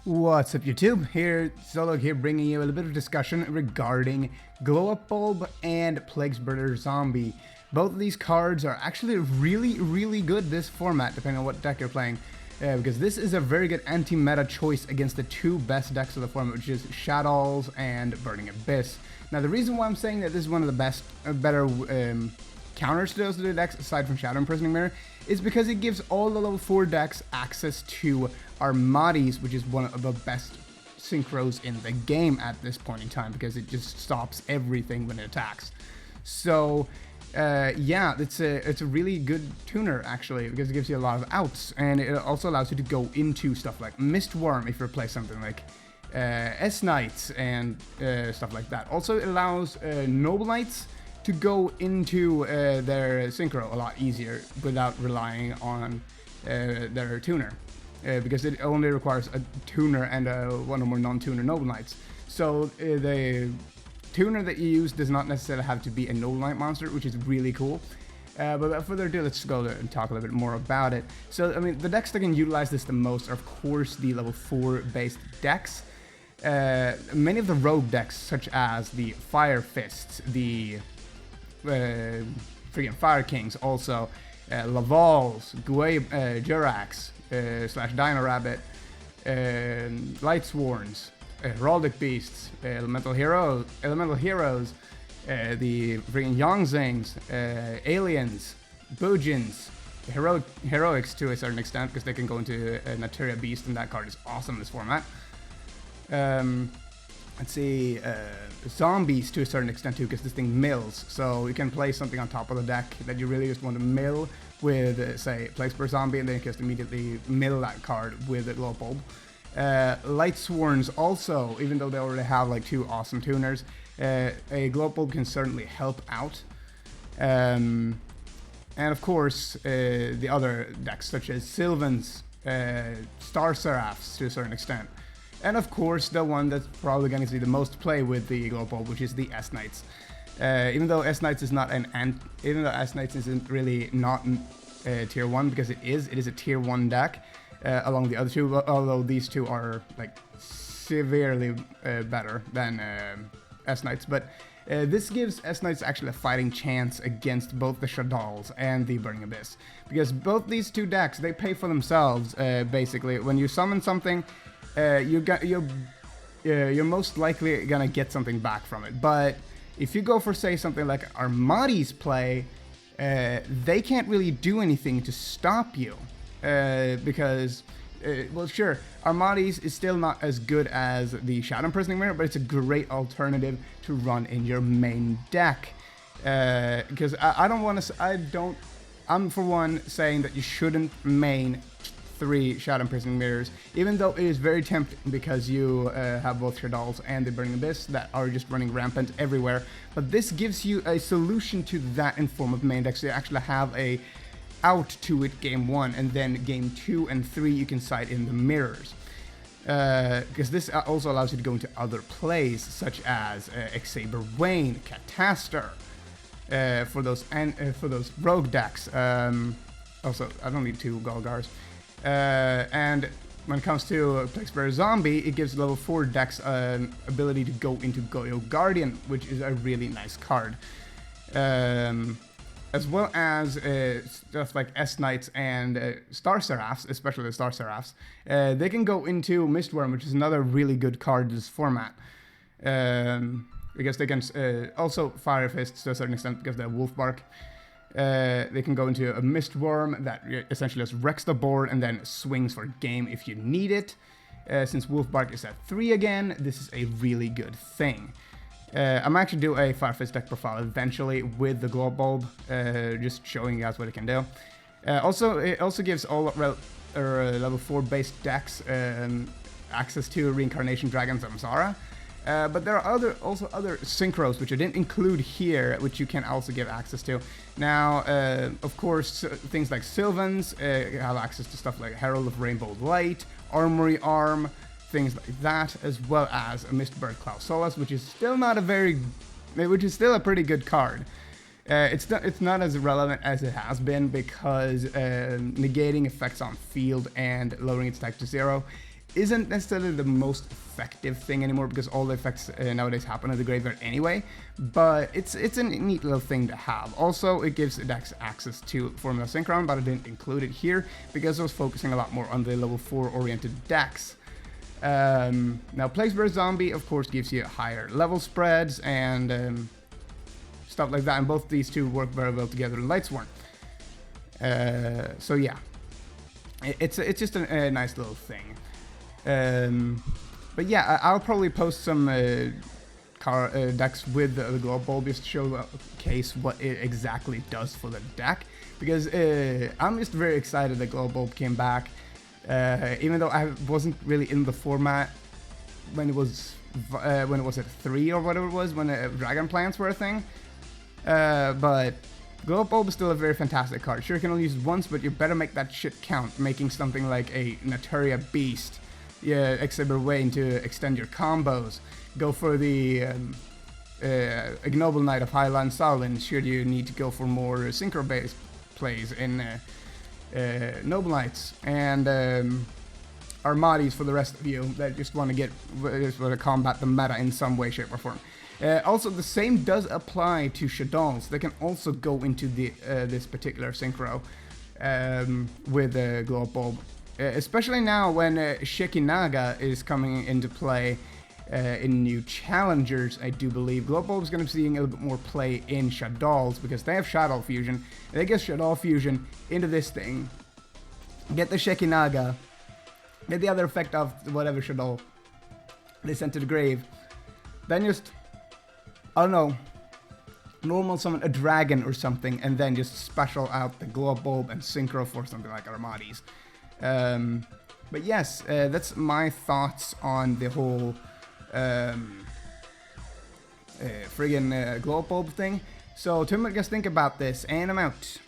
What's up YouTube? Here, Zologe here, bringing you a little bit of discussion regarding Glow Up Bulb and Plague Spreader Zombie. Both of these cards are actually really good this format, depending on what deck you're playing. Because this is a very good anti-meta choice against the two best decks of the format, which is Shadows and Burning Abyss. Now the reason why I'm saying that this is one of the better counters to those two decks, aside from Shadow Imprisoning Mirror, is because it gives all the level 4 decks access to Armades, which is one of the best synchros in the game at this point in time, because it just stops everything when it attacks. So yeah, it's a really good tuner actually, because it gives you a lot of outs, and it also allows you to go into stuff like Mistworm if you play something like S-Knights and stuff like that. Also, it allows Noble Knights to go into their synchro a lot easier without relying on their tuner, because it only requires a tuner and one or more non-tuner Noble Knights. So the tuner that you use does not necessarily have to be a Noble Knight monster, which is really cool. But without further ado, let's go and talk a little bit more about it. So, I mean, the decks that can utilize this the most are, of course, the level 4 based decks. Many of the rogue decks, such as the Fire Fists, the freaking Fire Kings, also Lavals, Jurax, slash Dino Rabbit, Lightsworns, Heraldic Beasts, Elemental Heroes, the freaking Yongzings, Aliens, Boojins, Heroics to a certain extent, because they can go into Materia Beast, and that card is awesome in this format. Let's see, Zombies to a certain extent too, because this thing mills, so you can play something on top of the deck that you really just want to mill with, say, Plague Spreader Zombie, and then you can just immediately mill that card with a Glow Bulb. Lightsworns also, even though they already have like two awesome tuners, a Glow Bulb can certainly help out. And of course, the other decks such as Sylvans, Star Seraphs to a certain extent. And of course, the one that's probably going to see the most play with the Glow Bulb, which is the S-Knights. Even though S-Knights is not even though S-Knights isn't really not tier 1, because it is a tier 1 deck, along the other two, although these two are like severely better than S-Knights. But this gives S-Knights actually a fighting chance against both the Shaddolls and the Burning Abyss, because both these two decks, they pay for themselves, basically. When you summon something, you're most likely gonna get something back from it. But if you go for, say, something like Armades play, they can't really do anything to stop you, because, well, sure, Armades is still not as good as the Shadow Imprisoning Mirror, but it's a great alternative to run in your main deck. Because I'm for one saying that you shouldn't main 3 Shadow Imprisoning Mirrors, even though it is very tempting, because you have both Shaddolls and the Burning Abyss that are just running rampant everywhere. But this gives you a solution to that in form of main deck, so you actually have a out to it game 1, and then game 2 and 3 you can side in the mirrors. Because this also allows you to go into other plays, such as Xaber Wayne, Catastor, for those rogue decks. Also, I don't need 2 Golgars. And when it comes to Plague Spreader Zombie, it gives level 4 decks an ability to go into Goyo Guardian, which is a really nice card. As well as stuff like S-Knights and Star Seraphs, especially the Star Seraphs. They can go into Mistworm, which is another really good card in this format. Because they can also Fire Fists to a certain extent, because they have Wolf Bark. They can go into a Mistworm that essentially just wrecks the board and then swings for game if you need it. Since Wolf Bark is at 3 again, this is a really good thing. I'm actually do a Fire Fist deck profile eventually with the Glow Bulb, just showing you guys what it can do. It also gives all level 4 based decks access to Reincarnation Dragon Samsara. But there are also other synchros which I didn't include here, which you can also give access to. Now, of course, things like Sylvans have access to stuff like Herald of Rainbow Light, Armory Arm, things like that, as well as a Mistbird Cloud Solace, which is still a pretty good card. It's not as relevant as it has been, because negating effects on field and lowering its attack to 0 isn't necessarily the most effective thing anymore because all the effects nowadays happen at the graveyard anyway, but it's a neat little thing to have. Also, it gives decks access to Formula Synchron, but I didn't include it here because I was focusing a lot more on the level 4 oriented decks. Now, Plagues vs. Zombie, of course, gives you higher level spreads and stuff like that, and both these two work very well together in Lightsworn. So yeah, it's just a nice little thing. But yeah, I'll probably post some decks with the Glow Bulb just to showcase what it exactly does for the deck, because I'm just very excited that Glow Bulb came back. Even though I wasn't really in the format when it was at 3 or whatever it was, when Dragon Plants were a thing. But Glow Bulb is still a very fantastic card. Sure, you can only use it once, but you better make that shit count, making something like a Naturia Beast, Exhibit Wayne to extend your combos. Go for the Ignoble Knight of Highland Salvin, should you need to go for more synchro-based plays in Noble Knights, and Armadis for the rest of you that just want to combat the meta in some way, shape, or form. Also, the same does apply to Shaddolls. They can also go into the this particular synchro with Glow Bulb, especially now when Shekinaga is coming into play in new challengers. I do believe Glow Bulb is going to be seeing a little bit more play in Shaddolls because they have Shadow Fusion. And they get Shadow Fusion into this thing, get the Shekinaga, get the other effect of whatever Shadow they sent to the grave, then just, I don't know, normal summon a dragon or something, and then just special out the Glow Bulb and Synchro for something like Armadis. But yes, that's my thoughts on the whole friggin' Glow Bulb thing. So tell me what you guys think about this, and I'm out.